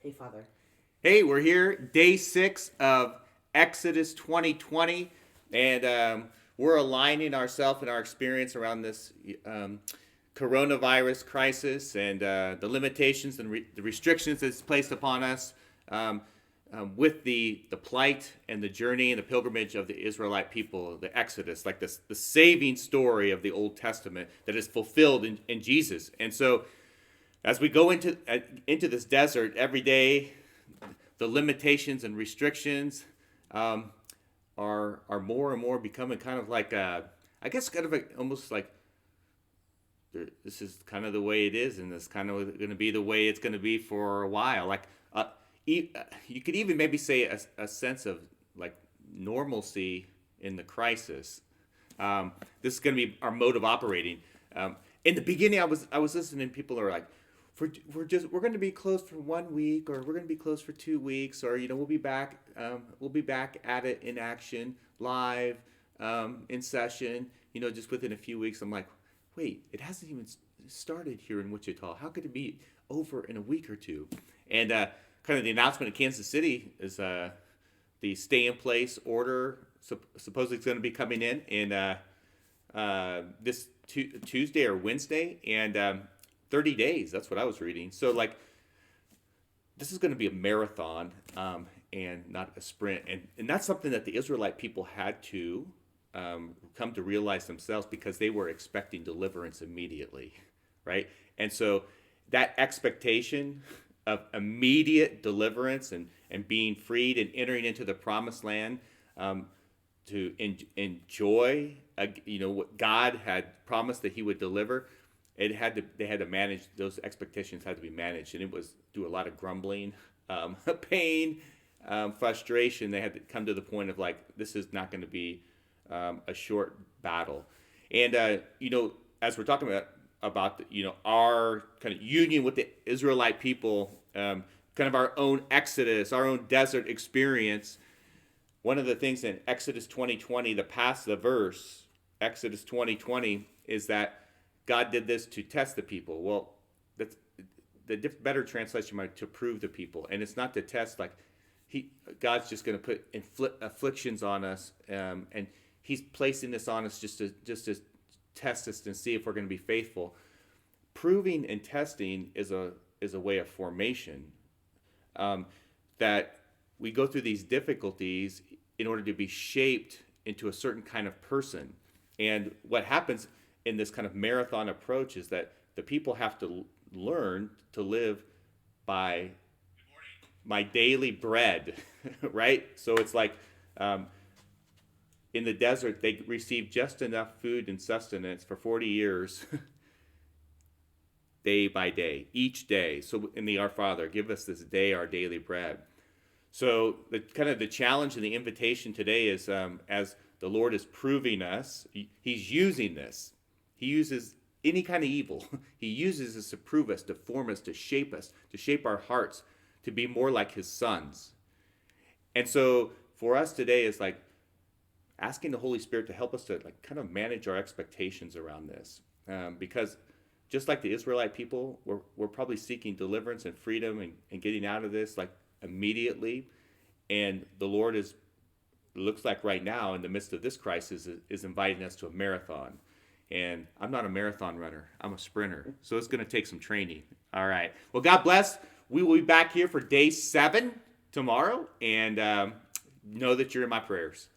Hey, Father. Hey, we're here, day 6 of Exodus 2020, and we're aligning ourselves and our experience around this coronavirus crisis and the limitations and the restrictions that's placed upon us um, with the plight and the journey and the pilgrimage of the Israelite people, the Exodus, like this the saving story of the Old Testament that is fulfilled in Jesus. And so, as we go into this desert every day, the limitations and restrictions um, are more and more becoming kind of like I guess kind of almost like this is kind of the way it is, and this kind of going to be the way it's going to be for a while. Like you could even maybe say a sense of like normalcy in the crisis. This is going to be our mode of operating. In the beginning, I was listening. People are like, we're going to be closed for 1 week, or we're going to be closed for 2 weeks, or we'll be back at it in action, live, in session. Just within a few weeks. I'm like, wait, it hasn't even started here in Wichita. How could it be over in a week or two? And kind of the announcement in Kansas City is the stay in place order supposedly it's going to be coming in this Tuesday or Wednesday, and 30 days. That's what I was reading. So like, this is going to be a marathon and not a sprint, and that's something that the Israelite people had to come to realize themselves, because they were expecting deliverance immediately, right? And so that expectation of immediate deliverance and being freed and entering into the promised land, to enjoy, what God had promised that He would deliver. They had to manage those expectations. Had to be managed, and it was through a lot of grumbling, pain, frustration. They had to come to the point of like, this is not going to be a short battle. And as we're talking about our kind of union with the Israelite people, kind of our own Exodus, our own desert experience. One of the things in Exodus 2020, the verse, Exodus 2020, is that God did this to test the people. Well, that's the better translation might to prove the people, and it's not to test. Like God's just going to put afflictions on us, and He's placing this on us just to test us and see if we're going to be faithful. Proving and testing is a way of formation, that we go through these difficulties in order to be shaped into a certain kind of person. And what happens in this kind of marathon approach is that the people have to learn to live by my daily bread, right? So it's like, in the desert, they received just enough food and sustenance for 40 years, day by day, each day. So in the Our Father, give us this day our daily bread. So the kind of the challenge and the invitation today is, as the Lord is proving us, He's using this. He uses any kind of evil. He uses this to prove us, to form us, to shape our hearts, to be more like His sons. And so for us today is like asking the Holy Spirit to help us to like kind of manage our expectations around this, because just like the Israelite people, we're probably seeking deliverance and freedom and getting out of this like immediately, and the Lord looks like right now in the midst of this crisis is inviting us to a marathon. And I'm not a marathon runner. I'm a sprinter. So it's going to take some training. All right. Well, God bless. We will be back here for day 7 tomorrow. And know that you're in my prayers.